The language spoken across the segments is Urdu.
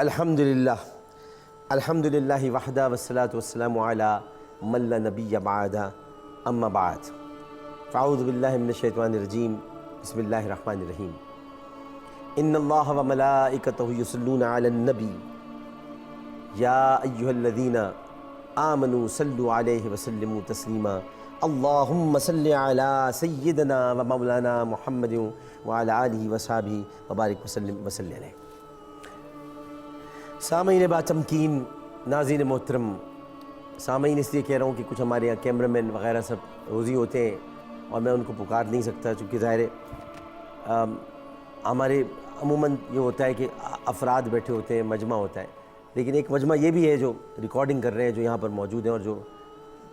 الحمدللہ وحدہ والصلاة والسلام علی من لا نبی بعد اما بعد فاعوذ باللہ من الشیطان الرجیم بسم اللہ الرحمن الرحیم ان اللہ وملائکتہ یصلون علی النبی یا ایہا الذین آمنوا صلوا علیہ وسلموا تسلیما اللہم صلی علی سیدنا و مولانا محمد وعلی آلہ وصحبہ وبارک وسلم وصلی علیہ۔ سامعین با تمکین، ناظرین محترم، سامعین اس لیے کہہ رہا ہوں کہ کچھ ہمارے یہاں کیمرہ مین وغیرہ سب روزی ہوتے ہیں اور میں ان کو پکار نہیں سکتا، چونکہ ظاہر ہے ہمارے عموماً یہ ہوتا ہے کہ افراد بیٹھے ہوتے ہیں، مجمع ہوتا ہے، لیکن ایک مجمع یہ بھی ہے جو ریکارڈنگ کر رہے ہیں، جو یہاں پر موجود ہیں اور جو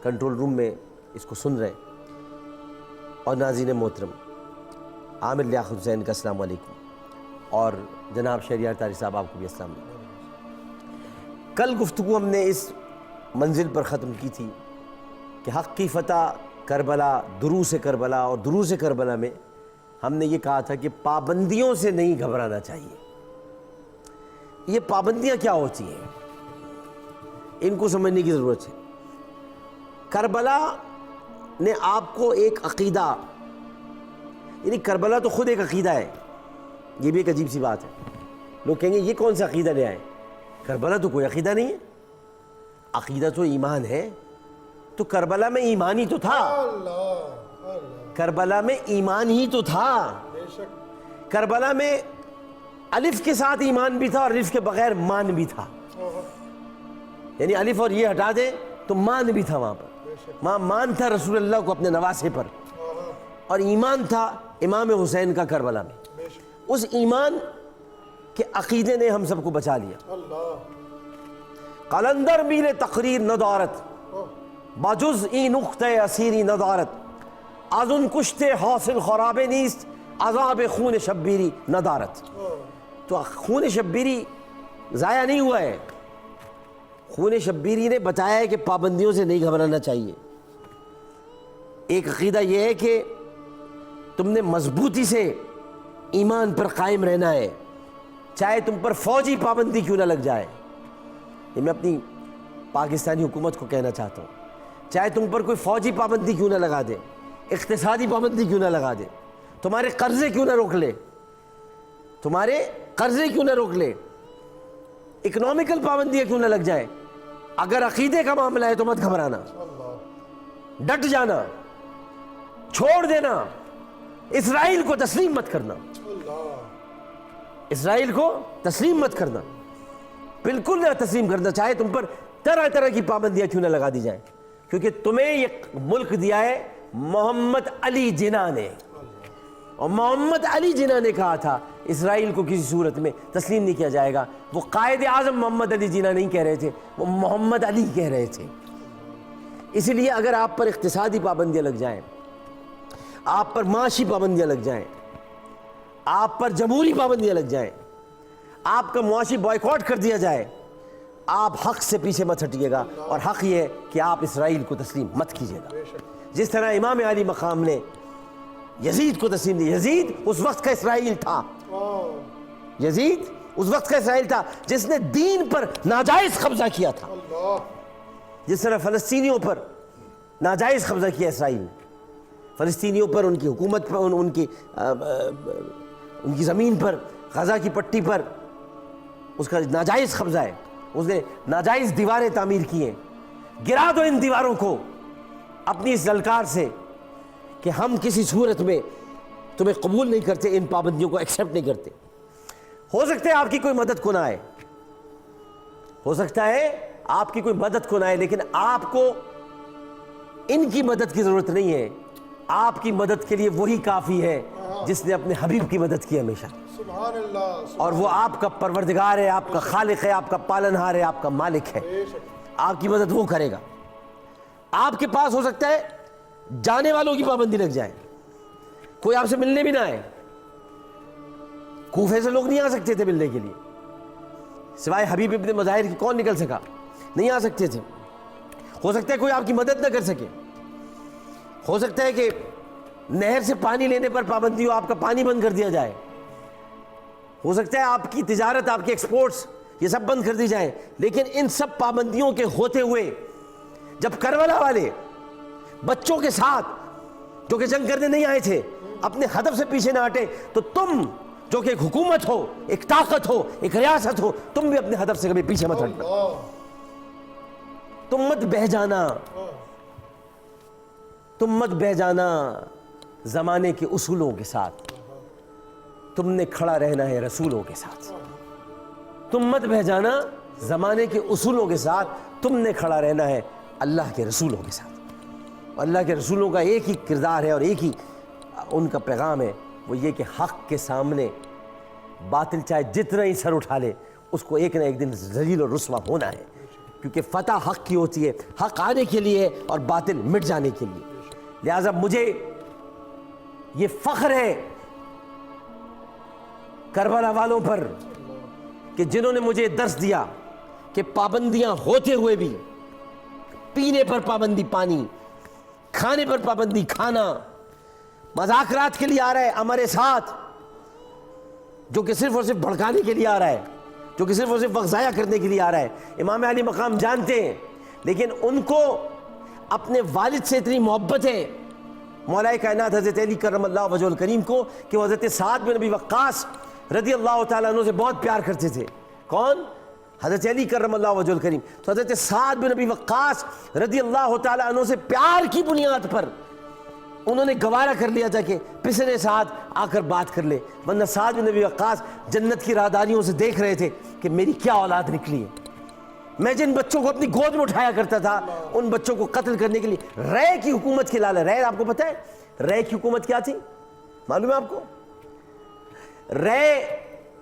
کنٹرول روم میں اس کو سن رہے ہیں۔ اور ناظرین محترم، عامر لیاقت حسین کا السلام علیکم، اور جناب شہریار طارق صاحب آپ کو بھی السلام علیکم۔ کل گفتگو ہم نے اس منزل پر ختم کی تھی کہ حق کی فتح کربلا، دروس کربلا، اور دروس کربلا میں ہم نے یہ کہا تھا کہ پابندیوں سے نہیں گھبرانا چاہیے۔ یہ پابندیاں کیا ہوتی ہیں، ان کو سمجھنے کی ضرورت ہے۔ کربلا نے آپ کو ایک عقیدہ، یعنی کربلا تو خود ایک عقیدہ ہے، یہ بھی ایک عجیب سی بات ہے۔ لوگ کہیں گے یہ کون سا عقیدہ لے آئے، کربلا تو کوئی عقیدہ نہیں ہے، عقیدہ تو ایمان ہے۔ تو کربلا میں ایمان ہی تو تھا، کربلا میں ایمان ہی تو تھا، کربلا میں الف کے ساتھ ایمان بھی تھا اور الف کے بغیر مان بھی تھا، یعنی الف اور یہ ہٹا دے تو مان بھی تھا وہاں پر۔ وہاں مان تھا رسول اللہ کو اپنے نواسے پر، اور ایمان تھا امام حسین کا کربلا میں۔ اس ایمان کہ عقیدے نے ہم سب کو بچا لیا۔ قلندر میر تقریر ندارت، باجز این نقطہ اسیری ندارت، از ان کشتے حاصل خراب نیست، عذاب خون شبیری ندارت۔ تو خون شبیری ضائع نہیں ہوا ہے، خون شبیری نے بتایا ہے کہ پابندیوں سے نہیں گھبرانا چاہیے۔ ایک عقیدہ یہ ہے کہ تم نے مضبوطی سے ایمان پر قائم رہنا ہے، چاہے تم پر فوجی پابندی کیوں نہ لگ جائے۔ یہ میں اپنی پاکستانی حکومت کو کہنا چاہتا ہوں، چاہے تم پر کوئی فوجی پابندی کیوں نہ لگا دے، اقتصادی پابندی کیوں نہ لگا دے، تمہارے قرضے کیوں نہ روک لے، تمہارے قرضے کیوں نہ روک لے، اکنامیکل پابندیاں کیوں نہ لگ جائے، اگر عقیدے کا معاملہ ہے تو مت گھبرانا، ڈٹ جانا، چھوڑ دینا، اسرائیل کو تسلیم مت کرنا، اسرائیل کو تسلیم مت کرنا، بالکل نہ تسلیم کرنا، چاہے تم پر طرح طرح کی پابندیاں کیوں نہ لگا دی جائیں، کیونکہ تمہیں یہ ملک دیا ہے محمد علی جناح نے، اور محمد علی جناح نے کہا تھا اسرائیل کو کسی صورت میں تسلیم نہیں کیا جائے گا۔ وہ قائد اعظم محمد علی جناح نہیں کہہ رہے تھے، وہ محمد علی کہہ رہے تھے۔ اسی لیے اگر آپ پر اقتصادی پابندیاں لگ جائیں، آپ پر معاشی پابندیاں لگ جائیں، آپ پر جمہوری پابندیاں لگ جائیں، آپ کا معاشی بائیکاٹ کر دیا جائے، آپ حق سے پیچھے مت ہٹیے گا، اور حق یہ ہے کہ آپ اسرائیل کو تسلیم مت کیجیے گا۔ جس طرح امام علی مقام نے یزید کو تسلیم دیا، یزید اس وقت کا اسرائیل تھا، یزید اس وقت کا اسرائیل تھا جس نے دین پر ناجائز قبضہ کیا تھا، جس طرح فلسطینیوں پر ناجائز قبضہ کیا اسرائیل نے، فلسطینیوں پر، ان کی حکومت پر، ان کی زمین پر، غزہ کی پٹی پر اس کا ناجائز قبضہ ہے، اس نے ناجائز دیواریں تعمیر کی ہیں۔ گرا دو ان دیواروں کو اپنی اس للکار سے کہ ہم کسی صورت میں تمہیں قبول نہیں کرتے، ان پابندیوں کو ایکسیپٹ نہیں کرتے۔ ہو سکتا ہے آپ کی کوئی مدد کو نہ آئے، ہو سکتا ہے آپ کی کوئی مدد کو نہ آئے، لیکن آپ کو ان کی مدد کی ضرورت نہیں ہے، آپ کی مدد کے لیے وہی کافی ہے جس نے اپنے حبیب کی مدد کی ہمیشہ، اور وہ آپ کا پروردگار ہے، آپ کا خالق ہے، آپ کا پالنہار ہے، آپ کا مالک ہے، آپ کی مدد وہ کرے گا۔ آپ کے پاس ہو سکتا ہے جانے والوں کی پابندی لگ جائے، کوئی آپ سے ملنے بھی نہ آئے۔ کوفے سے لوگ نہیں آ سکتے تھے ملنے کے لیے، سوائے حبیب ابن مظاہر کی کون نکل سکا، نہیں آ سکتے تھے۔ ہو سکتا ہے کوئی آپ کی مدد نہ کر سکے، ہو سکتا ہے کہ نہر سے پانی لینے پر پابندی ہو، آپ کا پانی بند کر دیا جائے، ہو سکتا ہے آپ کی تجارت، آپ کے ایکسپورٹس یہ سب بند کر دی جائیں. لیکن ان سب پابندیوں کے ہوتے ہوئے جب کربلا والے بچوں کے ساتھ جو کہ جنگ کرنے نہیں آئے تھے اپنے ہدف سے پیچھے نہ ہٹے، تو تم جو کہ ایک حکومت ہو، ایک طاقت ہو، ایک ریاست ہو، تم بھی اپنے ہدف سے کبھی پیچھے مت ہٹنا. تم مت بہہ جانا، تم مت بہہ جانا زمانے کے اصولوں کے ساتھ. تم نے کھڑا رہنا ہے رسولوں کے ساتھ. تم مت بہہ جانا زمانے کے اصولوں کے ساتھ، تم نے کھڑا رہنا ہے اللہ کے رسولوں کے ساتھ. اللہ کے رسولوں کا ایک ہی کردار ہے اور ایک ہی ان کا پیغام ہے، وہ یہ کہ حق کے سامنے باطل چاہے جتنا ہی سر اٹھا لے اس کو ایک نہ ایک دن ذلیل اور رسوا ہونا ہے، کیونکہ فتح حق کی ہوتی ہے، حق آنے کے لیے اور باطل مٹ جانے کے لیے. لہٰذا مجھے یہ فخر ہے کربلا والوں پر کہ جنہوں نے مجھے درس دیا کہ پابندیاں ہوتے ہوئے بھی پینے پر پابندی پانی، کھانے پر پابندی کھانا، مذاکرات کے لیے آ رہا ہے ہمارے ساتھ جو کہ صرف اور صرف بھڑکانے کے لیے آ رہا ہے، جو کہ صرف اور صرف وقت ضائع کرنے کے لیے آ رہا ہے. امام علی مقام جانتے ہیں، لیکن ان کو اپنے والد سے اتنی محبت ہے مولا کائنات حضرت علی کرم اللہ وجہ الکریم کو کہ وہ حضرت سعد بن ابی وقاص رضی اللہ تعالیٰ عنہ سے بہت پیار کرتے تھے. کون؟ حضرت علی کرم اللہ وجہ الکریم. تو حضرت سعد بن ابی وقاص رضی اللہ تعالیٰ عنہ سے پیار کی بنیاد پر انہوں نے گوارا کر لیا تھا کہ پسرے ساتھ آ کر بات کر لے، ورنہ سعد بن ابی وقاص جنت کی راہداریوں سے دیکھ رہے تھے کہ میری کیا اولاد نکلی ہے. میں جن بچوں کو اپنی گود میں اٹھایا کرتا تھا ان بچوں کو قتل کرنے کے لیے رے کی حکومت کی لالچ. رے آپ کو پتہ ہے رے کی حکومت کیا تھی؟ معلوم ہے آپ کو؟ رے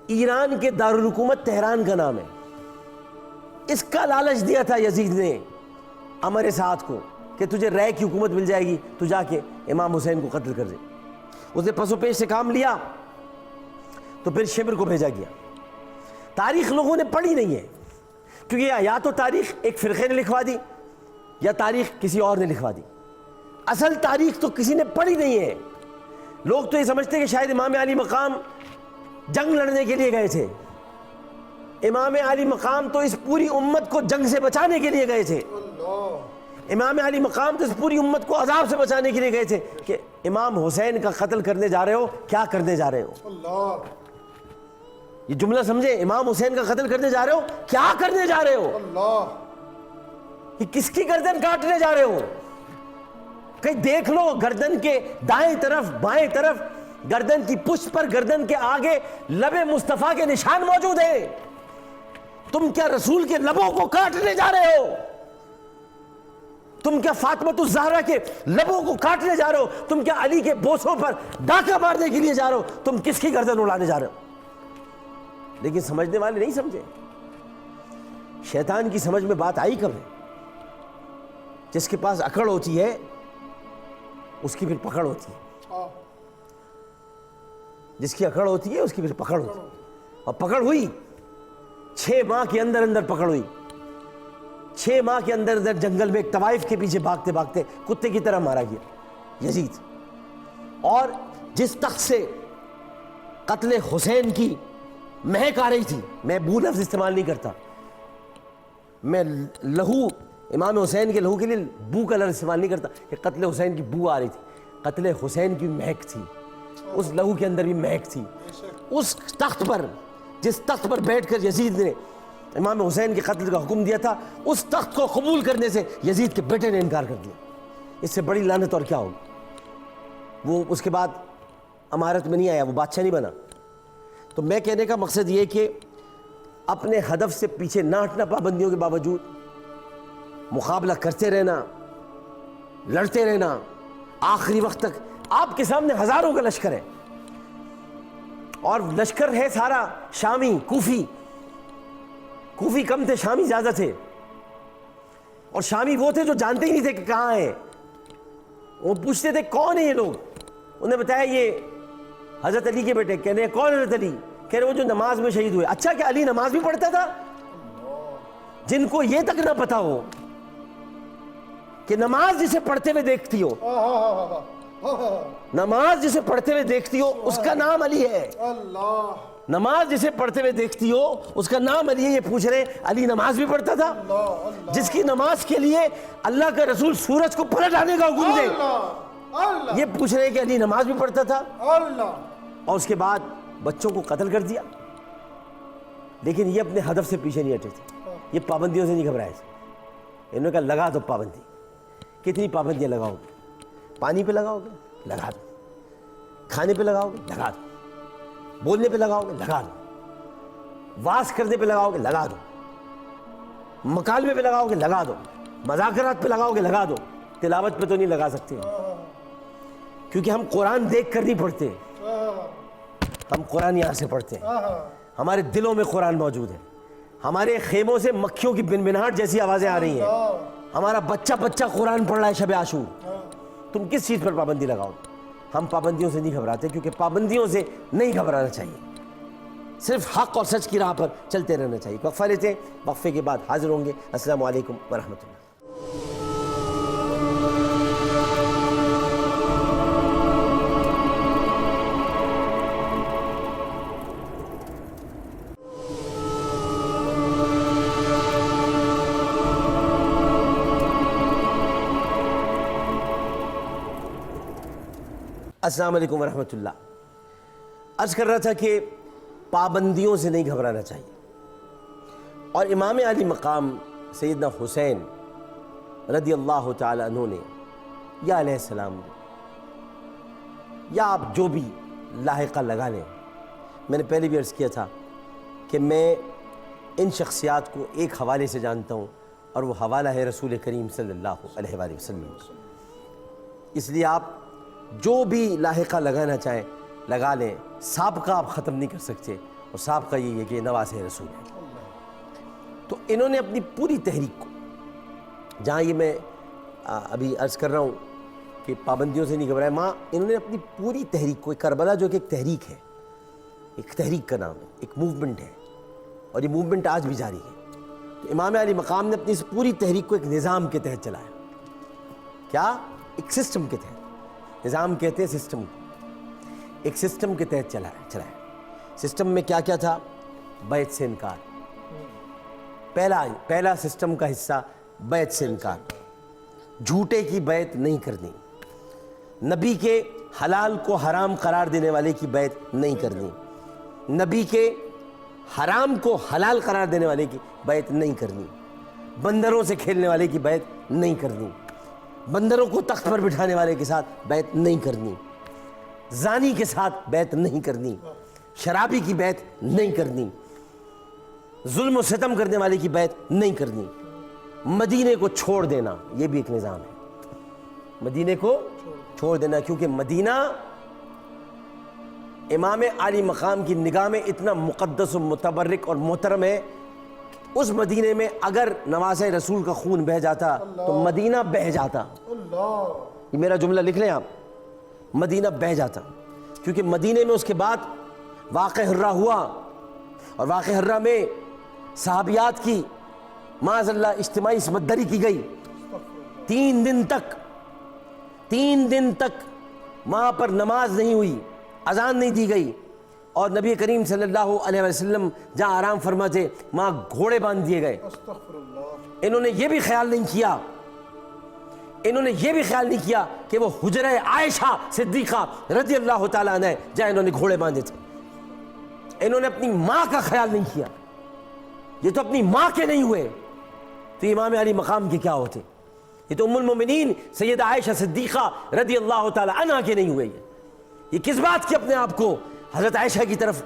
ایران کے دارالحکومت تہران کا نام ہے. اس کا لالچ دیا تھا یزید نے امر سعد کو کہ تجھے رے کی حکومت مل جائے گی، تو جا کے امام حسین کو قتل کر دے. اس نے پس و پیش سے کام لیا تو پھر شبر کو بھیجا گیا. تاریخ لوگوں نے پڑھی نہیں ہے، کیونکہ یا تو تاریخ ایک فرقے نے لکھوا دی یا تاریخ کسی اور نے لکھوا دی. اصل تاریخ تو کسی نے پڑھی نہیں ہے. لوگ تو یہ سمجھتے کہ شاید امام علی مقام جنگ لڑنے کے لیے گئے تھے. امام علی مقام تو اس پوری امت کو جنگ سے بچانے کے لیے گئے تھے. امام علی مقام تو اس پوری امت کو عذاب سے بچانے کے لیے گئے تھے کہ امام حسین کا قتل کرنے جا رہے ہو، کیا کرنے جا رہے ہو؟ یہ جملہ سمجھے، امام حسین کا قتل کرنے جا رہے ہو، کیا کرنے جا رہے ہو؟ یہ کس کی گردن کاٹنے جا رہے ہو؟ کہیں دیکھ لو گردن کے دائیں طرف بائیں طرف گردن کی پشت پر گردن کے آگے لب مصطفیٰ کے نشان موجود ہیں. تم کیا رسول کے لبوں کو کاٹنے جا رہے ہو؟ تم کیا فاطمۃ الزہرا کے لبوں کو کاٹنے جا رہے ہو؟ تم کیا علی کے بوسوں پر ڈاکہ مارنے کے لیے جا رہے ہو؟ تم کس کی گردن اڑانے جا رہے ہو؟ لیکن سمجھنے والے نہیں سمجھے. شیطان کی سمجھ میں بات آئی کب ہے؟ جس کے پاس اکڑ ہوتی ہے اس کی پھر پکڑ ہوتی ہے. جس کی اکڑ ہوتی ہے اس کی پھر پکڑ ہوتی ہے. اور پکڑ ہوئی 6 ماہ کے اندر اندر پکڑ ہوئی. 6 ماہ کے اندر اندر جنگل میں ایک طوائف کے پیچھے بھاگتے بھاگتے کتے کی طرح مارا گیا یزید. اور جس تخت سے قتل حسین کی مہک آ رہی تھی، میں بو لفظ استعمال نہیں کرتا، میں لہو امام حسین کے لہو کے لیے بو کا لفظ استعمال نہیں کرتا، کہ قتل حسین کی بو آ رہی تھی. قتل حسین کی مہک تھی، اس لہو کے اندر بھی مہک تھی. اس تخت پر، جس تخت پر بیٹھ کر یزید نے امام حسین کے قتل کا حکم دیا تھا، اس تخت کو قبول کرنے سے یزید کے بیٹے نے انکار کر دیا. اس سے بڑی لعنت اور کیا ہوگی؟ وہ اس کے بعد امارت میں نہیں آیا، وہ بادشاہ نہیں بنا. تو میں کہنے کا مقصد یہ کہ اپنے ہدف سے پیچھے نہ ہٹنا، پابندیوں کے باوجود مقابلہ کرتے رہنا، لڑتے رہنا آخری وقت تک. آپ کے سامنے ہزاروں کا لشکر ہے، اور لشکر ہے سارا شامی، کوفی کم تھے، شامی زیادہ تھے. اور شامی وہ تھے جو جانتے ہی نہیں تھے کہ کہاں ہیں. وہ پوچھتے تھے کون ہیں یہ لوگ؟ انہیں بتایا یہ حضرت علی کے بیٹے. کہنے ہیں کون حضرت علی؟ کہہ رہے وہ جو نماز میں شہید ہوئے. اچھا، کہ علی نماز بھی پڑھتا تھا؟ جن کو یہ تک نہ پتا ہو کہ نماز جسے پڑھتے ہوئے دیکھتی ہو، نماز جسے پڑھتے ہوئے دیکھتی ہو، اس کا نام علی ہے. نماز جسے پڑھتے ہوئے دیکھتی ہو اس کا نام علی ہے، یہ پوچھ رہے علی نماز بھی پڑھتا تھا؟ جس کی نماز کے لیے اللہ کا رسول سورج کو پلٹ آنے کا حکم دے، یہ پوچھ رہے کہ علی نماز بھی پڑھتا تھا، اور اس کے بعد بچوں کو قتل کر دیا، لیکن یہ اپنے ہدف سے پیچھے نہیں ہٹے تھے، یہ پابندیوں سے نہیں گھبرائے تھے۔ انہوں نے کہا لگا دو پابندی، کتنی پابندیاں لگاؤ گے؟ پانی پہ لگاؤ گے؟ لگا دو۔ کھانے پہ لگاؤ گے؟ لگا دو۔ بولنے پہ لگاؤ گے؟ لگا دو۔ واز کرنے پہ لگاؤ گے؟ لگا دو۔ مکالمے پہ لگاؤ گے؟ لگا دو۔ مذاکرات پہ لگاؤ گے؟ لگا دو۔ تلاوت پہ تو نہیں لگا سکتے، کیونکہ ہم قرآن دیکھ کر نہیں پڑھتے، ہم قرآن یہاں سے پڑھتے ہیں، ہمارے دلوں میں قرآن موجود ہے، ہمارے خیموں سے مکھیوں کی بنبناہٹ جیسی آوازیں آ رہی ہیں، ہمارا بچہ بچہ قرآن پڑھ رہا ہے شب عاشور۔ تم کس چیز پر پابندی لگاؤ؟ ہم پابندیوں سے نہیں گھبراتے، کیونکہ پابندیوں سے نہیں گھبرانا چاہیے، صرف حق اور سچ کی راہ پر چلتے رہنا چاہیے۔ وقفہ لیتے ہیں، وقفے کے بعد حاضر ہوں گے۔ السلام علیکم ورحمۃ اللہ۔ السلام علیکم ورحمۃ اللہ۔ عرض کر رہا تھا کہ پابندیوں سے نہیں گھبرانا چاہیے، اور امام علی مقام سیدنا حسین رضی اللہ تعالی عنہ نے یا علیہ السلام یا آپ جو بھی لاحقہ لگا لیں، میں نے پہلے بھی عرض کیا تھا کہ میں ان شخصیات کو ایک حوالے سے جانتا ہوں، اور وہ حوالہ ہے رسول کریم صلی اللہ علیہ وآلہ وسلم۔ اس لیے آپ جو بھی لاحقہ لگانا چاہیں لگا لیں، سابقہ آپ ختم نہیں کر سکتے، اور سابقہ یہ ہے کہ نواسہ رسول ہے۔ تو انہوں نے اپنی پوری تحریک کو، جہاں یہ میں ابھی عرض کر رہا ہوں کہ پابندیوں سے نہیں گھبرائے، انہوں نے اپنی پوری تحریک کو، کربلا جو کہ ایک تحریک ہے، ایک تحریک کا نام ہے، ایک موومنٹ ہے، اور یہ موومنٹ آج بھی جاری ہے، تو امام علی مقام نے اپنی اس پوری تحریک کو ایک نظام کے تحت چلایا۔ کیا؟ ایک سسٹم کے تحت، نظام کہتے ہیں سسٹم کو، ایک سسٹم کے تحت چلایا۔ سسٹم میں کیا کیا تھا؟ بیعت سے انکار، پہلا سسٹم کا حصہ بیعت سے انکار، جھوٹے کی بیعت نہیں کرنی، نبی کے حلال کو حرام قرار دینے والے کی بیعت نہیں کرنی، نبی کے حرام کو حلال قرار دینے والے کی بیعت نہیں کرنی، بندروں سے کھیلنے والے کی بیعت نہیں کرنی، بندروں کو تخت پر بٹھانے والے کے ساتھ بیعت نہیں کرنی، زانی کے ساتھ بیعت نہیں کرنی، شرابی کی بیعت نہیں کرنی، ظلم و ستم کرنے والے کی بیعت نہیں کرنی، مدینے کو چھوڑ دینا، یہ بھی ایک نظام ہے، مدینے کو چھوڑ دینا، کیونکہ مدینہ امام علی مقام کی نگاہ میں اتنا مقدس و متبرک اور محترم ہے، اس مدینے میں اگر نواسہ رسول کا خون بہہ جاتا تو مدینہ بہہ جاتا۔ یہ میرا جملہ لکھ لیں آپ، مدینہ بہہ جاتا، کیونکہ مدینے میں اس کے بعد واقعہ حرہ ہوا، اور واقعہ حرہ میں صحابیات کی معاذ اللہ اجتماعی عصمت دری کی گئی، 3 دن تک وہاں پر نماز نہیں ہوئی، اذان نہیں دی گئی، اور نبی کریم صلی اللہ علیہ وسلم جہاں آرام فرما تھے وہاں گھوڑے باندھ دیے گئے۔ انہوں نے یہ بھی خیال نہیں کیا کہ وہ حجرہ عائشہ صدیقہ رضی اللہ تعالیٰ عنہ جہاں انہوں نے گھوڑے باندھے تھے، انہوں نے اپنی ماں کا خیال نہیں کیا، یہ تو اپنی ماں کے نہیں ہوئے تو امام علی مقام کے کیا ہوتے؟ یہ تو ام المومنین سیدہ عائشہ صدیقہ رضی اللہ تعالیٰ عنہ کے نہیں ہوئے۔ یہ کس بات کی اپنے آپ کو حضرت عائشہ کی طرف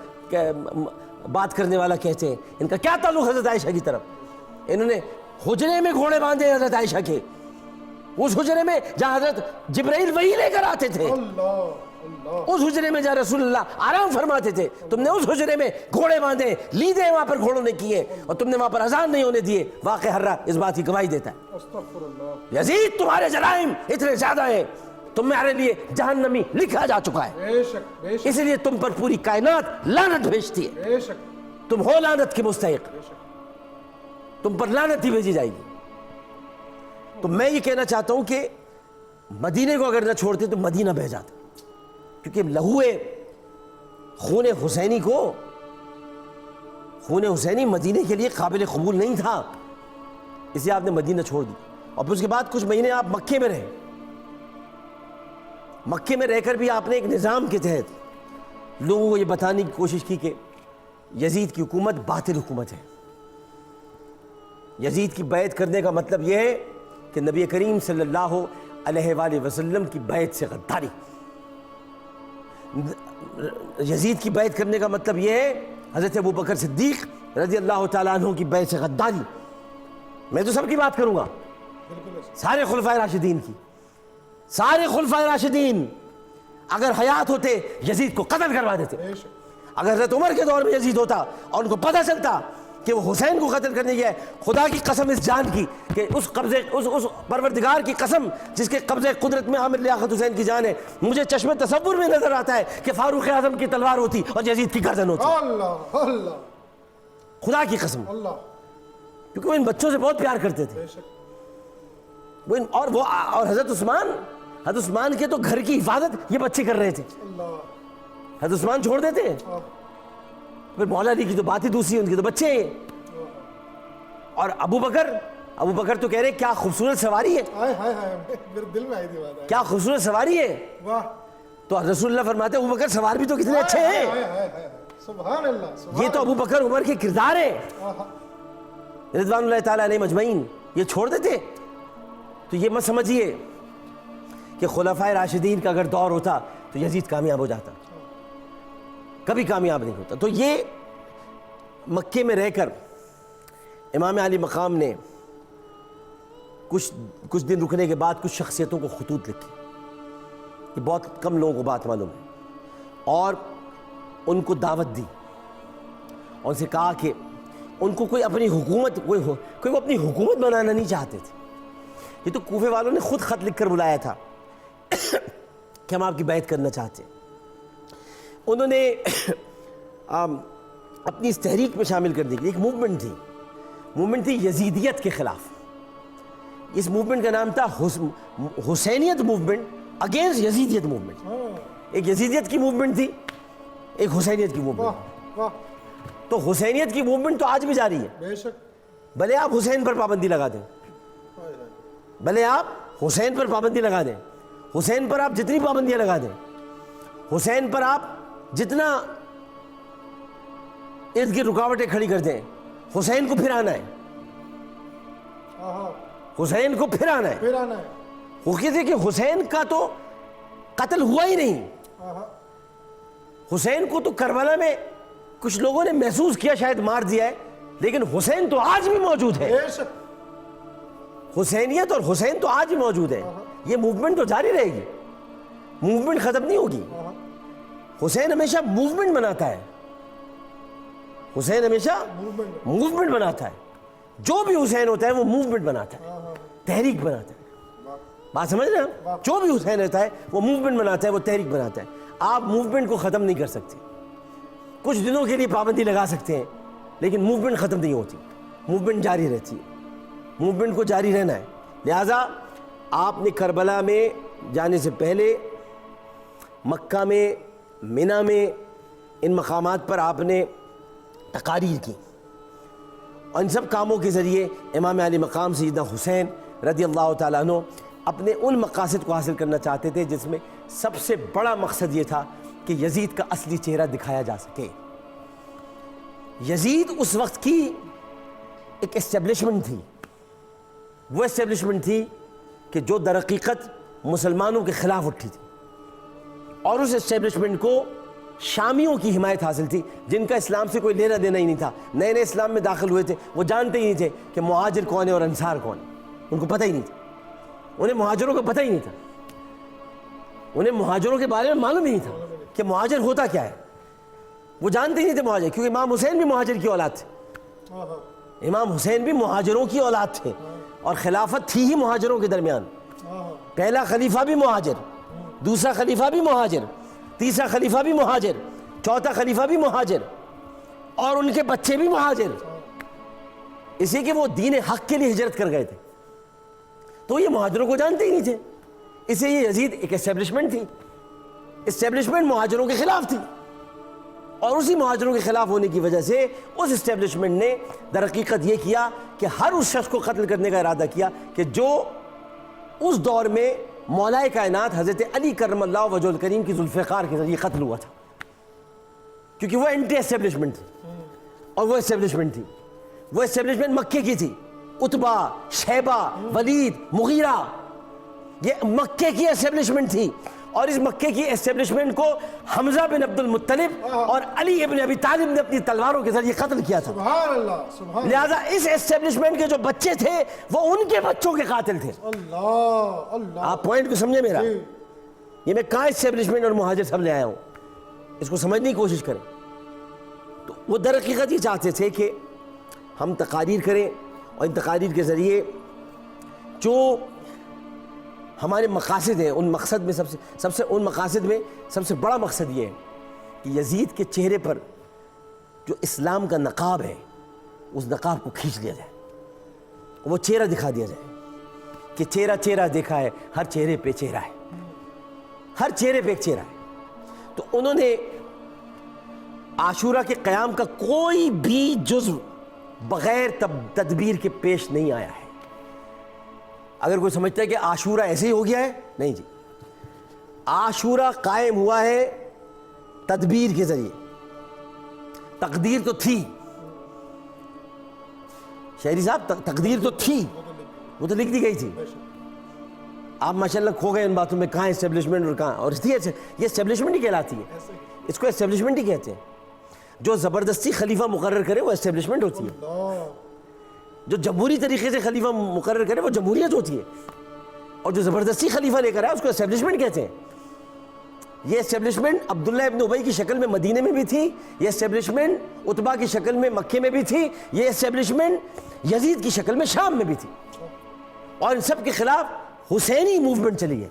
بات کرنے والا کہتے ہیں؟ ان کا کیا تعلق حضرت عائشہ کی طرف؟ انہوں نے حجرے میں گھوڑے باندھے حضرت عائشہ کے، اس حجرے میں جہاں حضرت جبرائیل وحی لے کر آتے تھے، اس حجرے میں جہاں رسول اللہ آرام فرماتے تھے، تم نے اس حجرے میں گھوڑے باندھے، لیدیں وہاں پر گھوڑوں نے کیے، اور تم نے وہاں پر اذان نہیں ہونے دیے۔ واقعہ حرہ اس بات کی گواہی دیتا ہے۔ یزید تمہارے جرائم اتنے زیادہ ہیں، تمہارے لیے جہنمی لکھا جا چکا ہے، اس لیے تم پر پوری کائنات لعنت بھیجتی ہے، تم ہو لعنت کے مستحق، تم پر لعنت ہی بھیجی جائے گی۔ تو میں یہ کہنا چاہتا ہوں کہ مدینے کو اگر نہ چھوڑتے تو مدینہ بہہ جاتا، کیونکہ لہو خون حسینی کو خون حسینی مدینے کے لیے قابل قبول نہیں تھا، اس لیے آپ نے مدینہ چھوڑ دی، اور پھر اس کے بعد کچھ مہینے آپ مکے میں رہے۔ مکے میں رہ کر بھی آپ نے ایک نظام کے تحت لوگوں کو یہ بتانے کی کوشش کی کہ یزید کی حکومت باطل حکومت ہے، یزید کی بیعت کرنے کا مطلب یہ ہے کہ نبی کریم صلی اللہ علیہ وآلہ وسلم کی بیعت سے غداری، یزید کی بیعت کرنے کا مطلب یہ ہے حضرت ابوبکر صدیق رضی اللہ تعالیٰ عنہ کی بیعت سے غداری۔ میں تو سب کی بات کروں گا، سارے خلفائے راشدین کی، سارے خلفائے راشدین اگر حیات ہوتے یزید کو قتل کروا دیتے۔ اگر حضرت عمر کے دور میں یزید ہوتا اور ان کو پتہ چلتا کہ وہ حسین کو قتل کرنے گیا ہے، خدا کی قسم اس جان کی کہ اس پروردگار کی قسم جس کے قبضے قدرت میں عامر لیاقت حسین کی جان ہے، مجھے چشم تصور میں نظر آتا ہے کہ فاروق اعظم کی تلوار ہوتی اور یزید کی گردن ہوتی۔ اللہ اللہ، خدا کی قسم، اللہ، کیونکہ وہ ان بچوں سے بہت پیار کرتے تھے۔ اور حضرت عثمان کے تو گھر کی حفاظت یہ بچے کر رہے تھے۔ حضرت عثمان چھوڑ دیتے ہیں، پھر مولا علی کی تو بات ہی دوسری ہے، ان کے تو بچے ہیں۔ اور ابو بکر تو کہہ رہے کیا خوبصورت سواری ہے، میرے دل میں آئی تھی بات، کیا خوبصورت سواری ہے۔ واہ، تو رسول اللہ فرماتے ہیں ابو بکر سوار بھی تو کتنے اچھے ہیں۔ سبحان اللہ، یہ تو ابو بکر عمر کے کردار ہیں رضوان اللہ تعالیٰ علیہ مجمعین، یہ چھوڑ دیتے۔ تو یہ مت سمجھیے کہ خلفائے راشدین کا اگر دور ہوتا تو یزید کامیاب ہو جاتا، کبھی کامیاب نہیں ہوتا۔ تو یہ مکے میں رہ کر امام علی مقام نے کچھ دن رکنے کے بعد کچھ شخصیتوں کو خطوط لکھے، یہ بہت کم لوگوں کو بات معلوم ہے، اور ان کو دعوت دی اور ان سے کہا کہ ان کو کوئی اپنی حکومت کوئی وہ اپنی حکومت بنانا نہیں چاہتے تھے۔ یہ تو کوفے والوں نے خود خط لکھ کر بلایا تھا کہ ہم آپ کی بیعت کرنا چاہتے ہیں۔ انہوں نے اپنی اس تحریک میں شامل کر دی کہ ایک موومنٹ تھی یزیدیت کے خلاف۔ اس موومنٹ کا نام تھا حسینیت موومنٹ اگینسٹ یزیدیت موومنٹ۔ ایک یزیدیت کی موومنٹ تھی، ایک حسینیت کی موومنٹ۔ تو حسینیت کی موومنٹ تو آج بھی جاری ہے، بے شک، بھلے آپ حسین پر پابندی لگا دیں، بھلے آپ حسین پر پابندی لگا دیں، حسین پر آپ جتنی پابندیاں لگا دیں، حسین پر آپ جتنا ارد گرد رکاوٹیں کھڑی کر دیں، حسین کو پھر آنا ہے، حسین کو پھر آنا ہے۔ وہ کہتے ہیں کہ حسین کا تو قتل ہوا ہی نہیں، حسین کو تو کربلا میں کچھ لوگوں نے محسوس کیا شاید مار دیا ہے، لیکن حسین تو آج بھی موجود ہے، حسینیت اور حسین تو آج بھی موجود ہے۔ یہ موومنٹ تو جاری رہے گی، موومنٹ ختم نہیں ہوگی۔ حسین ہمیشہ موومنٹ بناتا ہے، حسین ہمیشہ موومنٹ بناتا ہے، جو بھی حسین ہوتا ہے وہ موومنٹ بناتا ہے، تحریک بناتا ہے۔ بات سمجھ رہے ہیں؟ جو بھی حسین ہوتا ہے وہ موومنٹ بناتا ہے، وہ تحریک بناتا ہے۔ آپ موومنٹ کو ختم نہیں کر سکتے، کچھ دنوں کے لیے پابندی لگا سکتے ہیں، لیکن موومنٹ ختم نہیں ہوتی، موومنٹ جاری رہتی ہے، موومنٹ کو جاری رہنا ہے۔ لہٰذا آپ نے کربلا میں جانے سے پہلے مکہ میں، منی میں، ان مقامات پر آپ نے تقاریر کی، اور ان سب کاموں کے ذریعے امام علی مقام سیدنا حسین رضی اللہ تعالیٰ عنہ اپنے ان مقاصد کو حاصل کرنا چاہتے تھے جس میں سب سے بڑا مقصد یہ تھا کہ یزید کا اصلی چہرہ دکھایا جا سکے۔ یزید اس وقت کی ایک اسٹیبلشمنٹ تھی، وہ اسٹیبلشمنٹ تھی کہ جو در حقیقت مسلمانوں کے خلاف اٹھی تھی، اور اس اسٹیبلشمنٹ کو شامیوں کی حمایت حاصل تھی جن کا اسلام سے کوئی لینا دینا ہی نہیں تھا، نئے نئے اسلام میں داخل ہوئے تھے، وہ جانتے ہی نہیں تھے کہ مہاجر کون ہے اور انصار کون ہے، ان کو پتہ ہی نہیں تھا، انہیں مہاجروں کا پتہ ہی نہیں تھا، انہیں مہاجروں کے بارے میں معلوم ہی نہیں تھا کہ مہاجر ہوتا کیا ہے، وہ جانتے ہی نہیں تھے مہاجر، کیونکہ امام حسین بھی مہاجر کی اولاد تھے، امام حسین بھی مہاجروں کی اولاد تھے، اور خلافت تھی ہی مہاجروں کے درمیان، پہلا خلیفہ بھی مہاجر، دوسرا خلیفہ بھی مہاجر، تیسرا خلیفہ بھی مہاجر، چوتھا خلیفہ بھی مہاجر، اور ان کے بچے بھی مہاجر، اسی کہ وہ دین حق کے لیے ہجرت کر گئے تھے، تو یہ مہاجروں کو جانتے ہی نہیں تھے، اسے یہ یزید ایک اسٹیبلشمنٹ تھی، اسٹیبلشمنٹ مہاجروں کے خلاف تھی، اور اسی مہاجروں کے خلاف ہونے کی وجہ سے اس اسٹیبلشمنٹ نے در حقیقت یہ کیا کہ ہر اس شخص کو قتل کرنے کا ارادہ کیا کہ جو اس دور میں مولا کائنات حضرت علی کرم اللہ وجہ الکریم کی ذوالفقار کے ذریعے قتل ہوا تھا، کیونکہ وہ اینٹی اسٹیبلشمنٹ تھی. اور وہ اسٹیبلشمنٹ مکے کی تھی. عتبہ، شیبہ، ولید، مغیرہ، یہ مکے کی اسٹیبلشمنٹ تھی. اور اس مکے کی اسٹیبلشمنٹ کو حمزہ بن عبد المطلب اور علی ابن ابی طالب نے اپنی تلواروں کے ذریعے قتل کیا تھا. سبحان اللہ سبحان لہذا اس اسٹیبلشمنٹ کے جو بچے تھے وہ ان کے بچوں کے قاتل تھے. اللہ اللہ. آپ پوائنٹ کو سمجھے میرا؟ یہ میں کہاں اسٹیبلشمنٹ اور مہاجر سب لے آیا ہوں، اس کو سمجھنے کی کوشش کریں. تو وہ در حقیقت یہ چاہتے تھے کہ ہم تقاریر کریں اور ان تقاریر کے ذریعے جو ہمارے مقاصد ہیں ان مقصد میں سب سے بڑا مقصد یہ ہے کہ یزید کے چہرے پر جو اسلام کا نقاب ہے اس نقاب کو کھینچ لیا جائے، وہ چہرہ دکھا دیا جائے کہ چہرہ دیکھا ہے، ہر چہرے پہ چہرہ ہے، ہر چہرے پہ ایک چہرہ ہے. تو انہوں نے عاشورہ کے قیام کا کوئی بھی جزو بغیر تدبیر کے پیش نہیں آیا ہے. اگر کوئی سمجھتا ہے کہ عاشورہ ایسے ہی ہو گیا ہے، نہیں جی، عاشورہ قائم ہوا ہے تدبیر کے ذریعے. تقدیر تو تھی شہری صاحب، تقدیر تو تھی، وہ تو لکھ دی گئی تھی. آپ ماشاءاللہ کھو گئے ان باتوں میں، کہاں اسٹیبلشمنٹ اور کہاں، اور یہ اسٹیبلشمنٹ ہی کہلاتی ہے، اس کو اسٹیبلشمنٹ ہی کہتے ہیں. جو زبردستی خلیفہ مقرر کرے وہ اسٹیبلشمنٹ ہوتی ہے، جو جمہوری طریقے سے خلیفہ مقرر کرے وہ جمہوریت ہوتی ہے، اور جو زبردستی خلیفہ لے کر آئے اس کو اسٹیبلشمنٹ کہتے ہیں. یہ اسٹیبلشمنٹ عبداللہ ابن ابی کی شکل میں مدینے میں بھی تھی، یہ اسٹیبلشمنٹ عتبہ کی شکل میں مکے میں بھی تھی، یہ اسٹیبلشمنٹ یزید کی شکل میں شام میں بھی تھی. اور ان سب کے خلاف حسینی موومنٹ چلی ہے،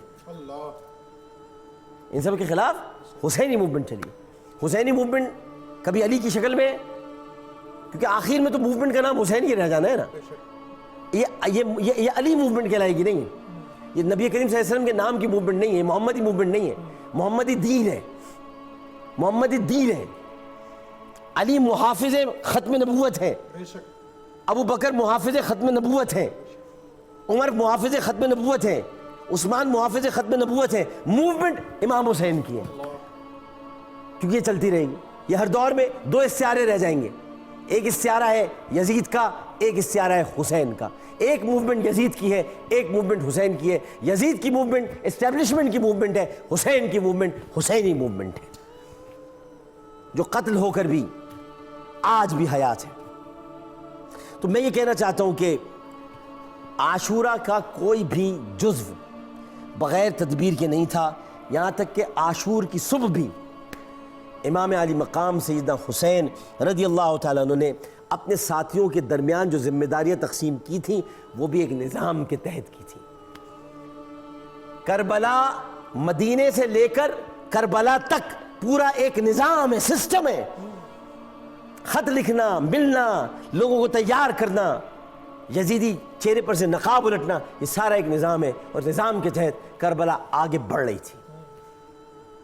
ان سب کے خلاف حسینی موومنٹ چلی ہے. حسینی موومنٹ کبھی علی کی شکل میں، کیونکہ آخر میں تو موومنٹ کا نام حسین ہی رہ جانا ہے نا، یہ علی موومنٹ کہلائے گی نہیں، یہ نبی کریم صلی اللہ علیہ وسلم کے نام کی موومنٹ نہیں ہے، محمدی موومنٹ نہیں ہے، محمدی دین ہے، محمدی دین ہے. علی محافظ ختم نبوت ہے، ابو بکر محافظ ختم نبوت ہے، عمر محافظ ختم نبوت ہے، عثمان محافظ ختم نبوت ہے. موومنٹ امام حسین کی ہے، کیونکہ یہ چلتی رہے گی. یہ ہر دور میں دو استعارے رہ جائیں گے، ایک استعارہ ہے یزید کا، ایک استعارہ ہے حسین کا. ایک موومنٹ یزید کی ہے، ایک موومنٹ حسین کی ہے. یزید کی موومنٹ اسٹیبلشمنٹ کی موومنٹ ہے، حسین کی موومنٹ حسینی موومنٹ ہے، جو قتل ہو کر بھی آج بھی حیات ہے. تو میں یہ کہنا چاہتا ہوں کہ عاشورہ کا کوئی بھی جزو بغیر تدبیر کے نہیں تھا، یہاں تک کہ عاشور کی صبح بھی امام علی مقام سیدنا حسین رضی اللہ تعالیٰ عنہ نے اپنے ساتھیوں کے درمیان جو ذمہ داریاں تقسیم کی تھیں وہ بھی ایک نظام کے تحت کی تھی. کربلا مدینے سے لے کر کربلا تک پورا ایک نظام ہے، سسٹم ہے. خط لکھنا، ملنا، لوگوں کو تیار کرنا، یزیدی چہرے پر سے نقاب الٹنا، یہ سارا ایک نظام ہے، اور نظام کے تحت کربلا آگے بڑھ رہی تھی.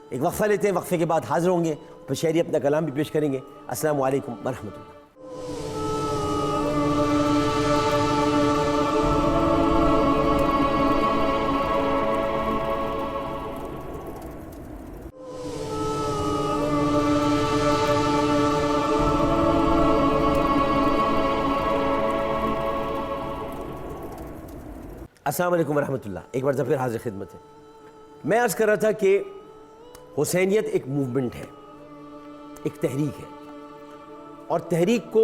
ایک وقفہ لیتے ہیں، وقفے کے بعد حاضر ہوں گے، پھر شاعری اپنا کلام بھی پیش کریں گے. السلام علیکم ورحمۃ اللہ. السلام علیکم ورحمۃ اللہ. ایک بار پھر حاضر خدمت ہے. میں عرض کر رہا تھا کہ حسینیت ایک موومنٹ ہے، ایک تحریک ہے، اور تحریک کو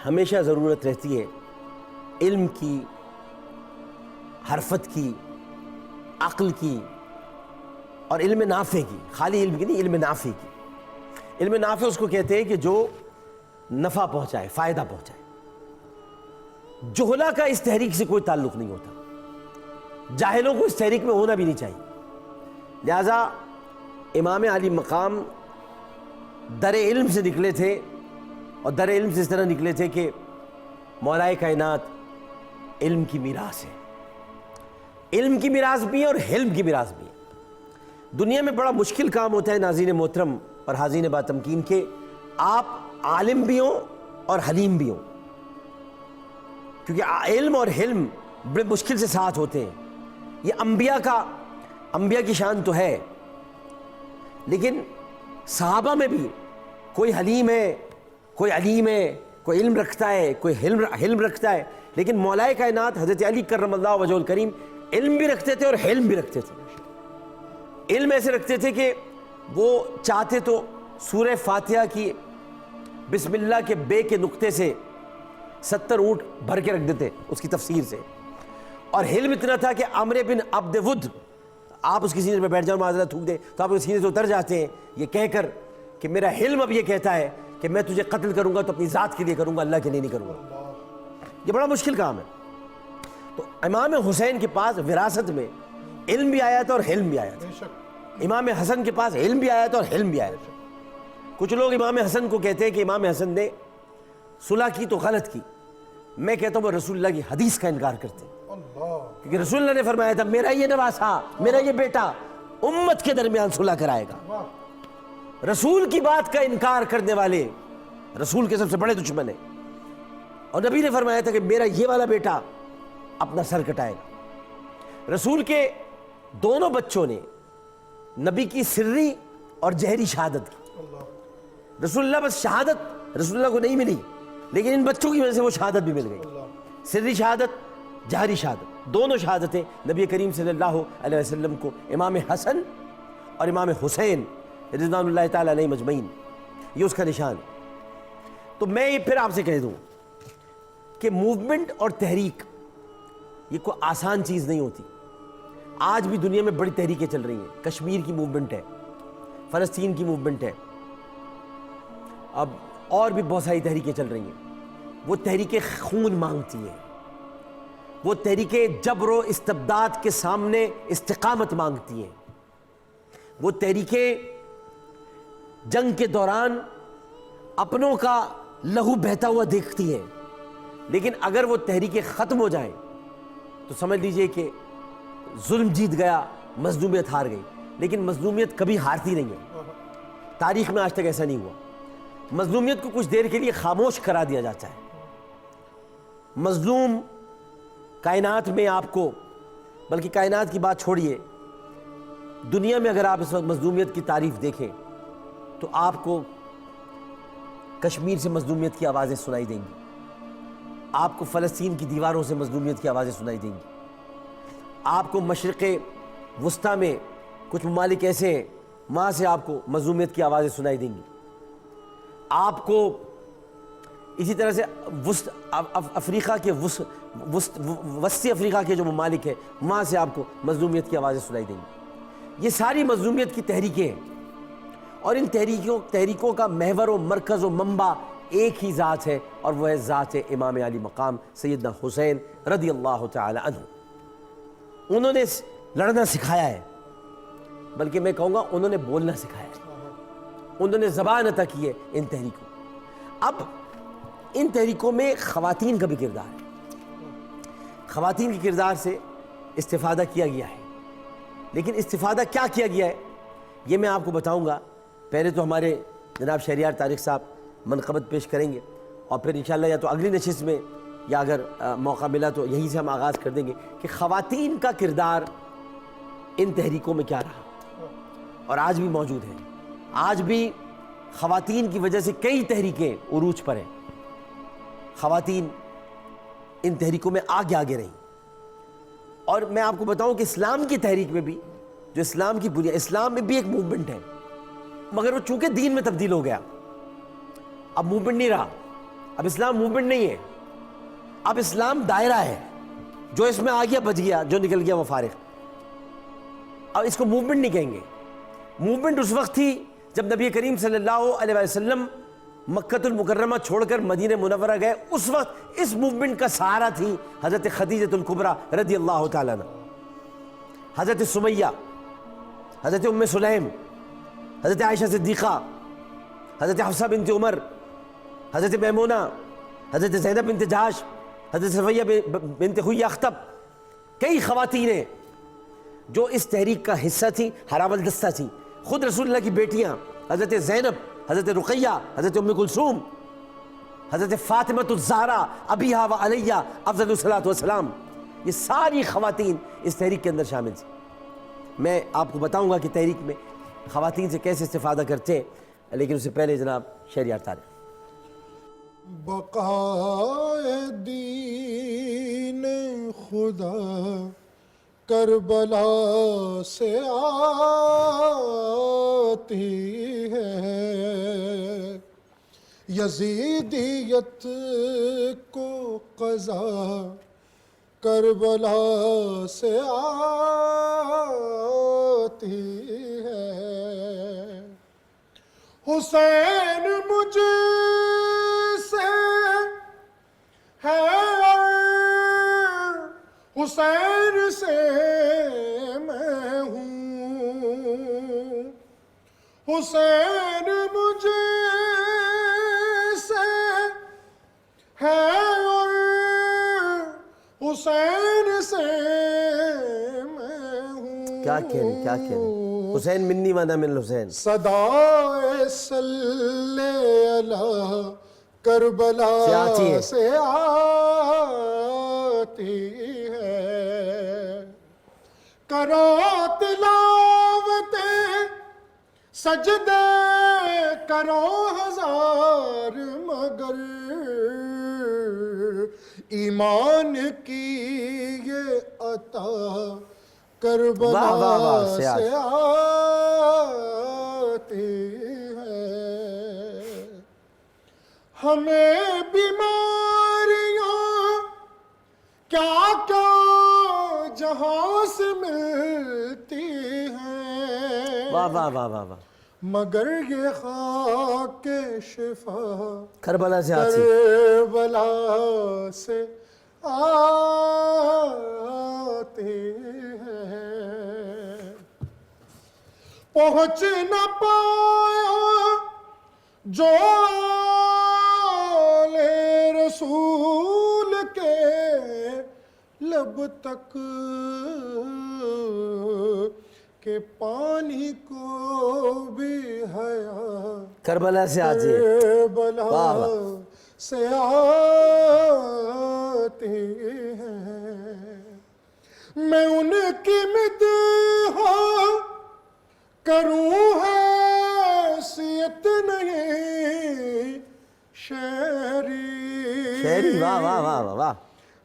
ہمیشہ ضرورت رہتی ہے علم کی، حرفت کی، عقل کی، اور علم نافع کی. خالی علم کی نہیں، علم نافع کی. علم نافع اس کو کہتے ہیں کہ جو نفع پہنچائے، فائدہ پہنچائے. جہلا کا اس تحریک سے کوئی تعلق نہیں ہوتا، جاہلوں کو اس تحریک میں ہونا بھی نہیں چاہیے. لہذا امام علی مقام در علم سے نکلے تھے، اور در علم سے اس طرح نکلے تھے کہ مولا کائنات علم کی میراث ہے. علم کی میراث بھی ہے اور حلم کی میراث بھی ہے. دنیا میں بڑا مشکل کام ہوتا ہے ناظرین محترم اور حاضرین با تمکین کے آپ عالم بھی ہوں اور حلیم بھی ہوں، کیونکہ علم اور حلم بڑے مشکل سے ساتھ ہوتے ہیں۔ یہ انبیاء کی شان تو ہے، لیکن صحابہ میں بھی کوئی حلیم ہے، کوئی علیم ہے، کوئی علم رکھتا ہے، کوئی حلم رکھتا ہے، لیکن مولا کائنات حضرت علی کرم اللہ وجہہ الکریم علم بھی رکھتے تھے اور حلم بھی رکھتے تھے۔ علم ایسے رکھتے تھے کہ وہ چاہتے تو سورہ فاتحہ کی بسم اللہ کے بے کے نقطے سے 70 اونٹ بھر کے رکھ دیتے اس کی تفسیر سے، اور حلم اتنا تھا کہ عمرو بن عبد ود، آپ اس کی سینے پہ بیٹھ جاؤ معذرت تھوک دیں تو آپ اس سینے سے اتر جاتے ہیں، یہ کہہ کر کہ میرا حلم اب یہ کہتا ہے کہ میں تجھے قتل کروں گا تو اپنی ذات کے لیے کروں گا، اللہ کے لیے نہیں کروں گا۔ یہ بڑا مشکل کام ہے۔ تو امام حسین کے پاس وراثت میں علم بھی آیا تھا اور حلم بھی آیا تھا۔ بے شک امام حسن کے پاس علم بھی آیا تھا اور حلم بھی آیا تھا۔ کچھ لوگ امام حسن کو کہتے ہیں کہ امام حسن نے صلح کی تو غلط کی، میں کہتا ہوں وہ رسول اللہ کی حدیث کا انکار کرتے ہیں، اللہ، کیونکہ رسول اللہ نے فرمایا تھا میرا یہ نواسا، میرا یہ بیٹا امت کے درمیان صلح کرائے گا۔ واہ، رسول کی بات کا انکار کرنے والے رسول کے سب سے بڑے دشمن ہیں، اور نبی نے فرمایا تھا کہ میرا یہ والا بیٹا اپنا سر کٹائے گا۔ رسول کے دونوں بچوں نے نبی کی سری اور جہری شہادت کی۔ اللہ، رسول اللہ بس شہادت رسول اللہ کو نہیں ملی، لیکن ان بچوں کی وجہ سے وہ شہادت بھی مل گئی۔ اللہ، سری شہادت، جہری شہادت، دونوں شہادتیں نبی کریم صلی اللہ علیہ وسلم کو امام حسن اور امام حسین رضوان اللہ تعالیٰ علیہ مجمعین، یہ اس کا نشان ہے۔ تو میں یہ پھر آپ سے کہہ دوں کہ موومنٹ اور تحریک یہ کوئی آسان چیز نہیں ہوتی۔ آج بھی دنیا میں بڑی تحریکیں چل رہی ہیں، کشمیر کی موومنٹ ہے، فلسطین کی موومنٹ ہے، اب اور بھی بہت ساری تحریکیں چل رہی ہیں۔ وہ تحریکیں خون مانگتی ہیں، وہ تحریکیں جبر و استبداد کے سامنے استقامت مانگتی ہیں، وہ تحریکیں جنگ کے دوران اپنوں کا لہو بہتا ہوا دیکھتی ہیں، لیکن اگر وہ تحریکیں ختم ہو جائیں تو سمجھ لیجئے کہ ظلم جیت گیا، مظلومیت ہار گئی۔ لیکن مظلومیت کبھی ہارتی نہیں ہے، تاریخ میں آج تک ایسا نہیں ہوا۔ مظلومیت کو کچھ دیر کے لیے خاموش کرا دیا جاتا ہے۔ مظلوم کائنات میں آپ کو، بلکہ کائنات کی بات چھوڑیے، دنیا میں اگر آپ اس وقت مظلومیت کی تعریف دیکھیں تو آپ کو کشمیر سے مظلومیت کی آوازیں سنائی دیں گی، آپ کو فلسطین کی دیواروں سے مظلومیت کی آوازیں سنائی دیں گی، آپ کو مشرق وسطیٰ میں کچھ ممالک ایسے ہیں وہاں سے آپ کو مظلومیت کی آوازیں سنائی دیں گی، آپ کو اسی طرح سے افریقہ کے وسطی افریقہ کے جو ممالک ہیں وہاں سے آپ کو مظلومیت کی آوازیں سنائی دیں گی۔ یہ ساری مظلومیت کی تحریکیں ہیں، اور ان تحریکوں کا محور و مرکز و منبع ایک ہی ذات ہے، اور وہ ہے ذات امام علی مقام سیدنا حسین رضی اللہ تعالی عنہ۔ انہوں نے لڑنا سکھایا ہے، بلکہ میں کہوں گا انہوں نے بولنا سکھایا ہے، انہوں نے زبان عطا کی ہے ان تحریکوں۔ اب ان تحریکوں میں خواتین کا بھی کردار ہے، خواتین کے کردار سے استفادہ کیا گیا ہے، لیکن استفادہ کیا کیا گیا ہے یہ میں آپ کو بتاؤں گا۔ پہلے تو ہمارے جناب شہریار طارق صاحب منقبت پیش کریں گے، اور پھر انشاءاللہ یا تو اگلی نشست میں یا اگر موقع ملا تو یہیں سے ہم آغاز کر دیں گے کہ خواتین کا کردار ان تحریکوں میں کیا رہا، اور آج بھی موجود ہے۔ آج بھی خواتین کی وجہ سے کئی تحریکیں عروج پر ہیں، خواتین ان تحریکوں میں آگے رہیں۔ اور میں آپ کو بتاؤں کہ اسلام کی تحریک میں بھی، جو اسلام کی بنیاد، اسلام میں بھی ایک موومنٹ ہے، مگر وہ چونکہ دین میں تبدیل ہو گیا، اب موومنٹ نہیں رہا، اب اسلام موومنٹ نہیں ہے، اب اسلام دائرہ ہے، جو اس میں آ گیا بچ گیا، جو نکل گیا وہ فارغ۔ اب اس کو موومنٹ نہیں کہیں گے۔ موومنٹ اس وقت تھی جب نبی کریم صلی اللہ علیہ وسلم مکہ المکرمہ چھوڑ کر مدینہ منورہ گئے، اس وقت اس موومنٹ کا سہارا تھی حضرت خدیجہ الکبریٰ رضی اللہ تعالیٰ عنہ، حضرت سمیہ، حضرت ام سلیم، حضرت عائشہ صدیقہ، حضرت حفصہ بنت عمر، حضرت میمونہ، حضرت زینب بنت جحش، حضرت صفیہ بنت حیی اخطب، کئی خواتین ہیں جو اس تحریک کا حصہ تھیں، حرام الدستہ تھیں۔ خود رسول اللہ کی بیٹیاں حضرت زینب حضرت رقیہ، حضرت ام کلثوم، حضرت فاطمۃ الزہرا ابیہا و علیہ افضل الصلاۃ والسلام، یہ ساری خواتین اس تحریک کے اندر شامل تھیں۔ میں آپ کو بتاؤں گا کہ تحریک میں خواتین سے کیسے استفادہ کرتے ہیں، لیکن اس سے پہلے جناب شہریار طارق۔ بقائے دین خدا کربلا سے آتی ہے، یزیدیت کو قضا کربلا سے آتی ہے، حسین مجھ سے ہے اور حسین سے میں ہوں، حسین مجھ سے ہے اور حسین سے میں ہوں۔ کیا کہنے، کیا کہنے، حسین منی وانا من الحسین۔ صدائے صلی اللہ کربلا سے آتی ہے، کرو تلاوت سجدے کرو ہزار، مگر ایمان کی یہ عطا کربلا سے آتی ہے۔ ہمیں بیماریاں کیا کیا جہاں سے ملتی ہیں، واہ واہ واہ واہ واہ، مگر یہ خاک شفا کربلا سے آتی ہے۔ کربلا سے آتی ہے۔ پہنچ نہ پایا جو آل رسول کے لب تک، کہ پانی کو بھی حیا کربلا سے آتی ہے۔ کربلا واہ واہ، سے آتی ہے۔ میں ان کی مدح کروں حیثیت نہیں شعری، شہری، واہ واہ واہ واہ واہ،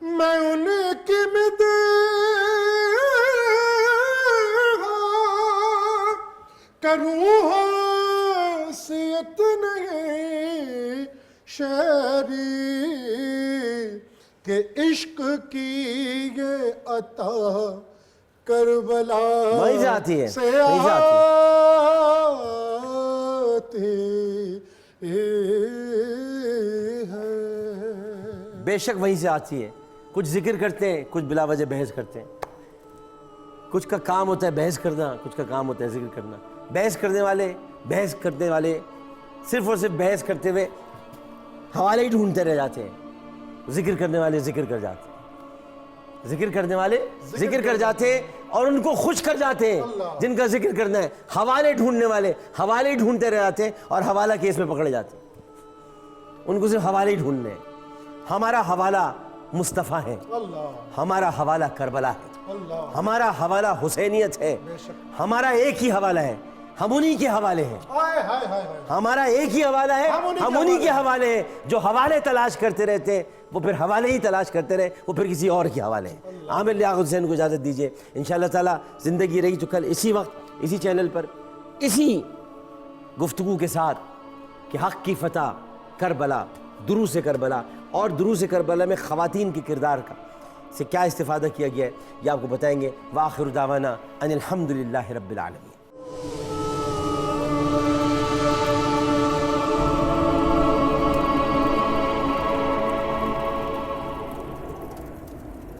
میں ان کی مدح کروں حیثیت نہیں شعری، کہ عشق کی یہ عطا کربلا وہیں سے آتی ہے، سے وہیں سے آتی ہے۔ بے شک وہیں سے آتی ہے۔ کچھ ذکر کرتے ہیں، کچھ بلا وجہ بحث کرتے ہیں۔ کچھ کا کام ہوتا ہے بحث کرنا، کچھ کا کام ہوتا ہے ذکر کرنا۔ بحث کرنے والے صرف اور صرف بحث کرتے ہوئے حوالے ہی ڈھونڈتے رہ جاتے ہیں، ذکر کرنے والے ذکر کر جاتے ہیں، ذکر کرنے والے ذکر کر جاتے ہیں اور ان کو خوش کر جاتے ہیں جن کا ذکر کرنا ہے۔ حوالے ڈھونڈنے والے حوالے ہی ڈھونڈتے رہ جاتے ہیں اور حوالہ کیس میں پکڑے جاتے ہیں۔ ان کو صرف حوالے ہی ڈھونڈنے ہیں۔ ہمارا حوالہ مصطفیٰ ہے، ہمارا حوالہ کربلا ہے، ہمارا حوالہ حسینیت ہے، ہمارا ایک ہی حوالہ ہے، ہم انہی کے حوالے ہیں۔ ہمارا ایک ہی حوالہ ہے، ہم انہی کے حوالے ہیں۔ جو حوالے تلاش کرتے رہتے ہیں وہ پھر حوالے ہی تلاش کرتے رہے، وہ پھر کسی اور کے حوالے ہیں۔ عامر لیاقت حسین کو اجازت دیجیے، انشاءاللہ تعالیٰ زندگی رہی تو کل اسی وقت اسی چینل پر اسی گفتگو کے ساتھ کہ حق کی فتح کربلا، دروس کربلا، اور دروس کربلا میں خواتین کے کردار کا سے کیا استفادہ کیا گیا ہے یہ آپ کو بتائیں گے۔ وآخر دعوانا ان الحمدللہ رب العالمین۔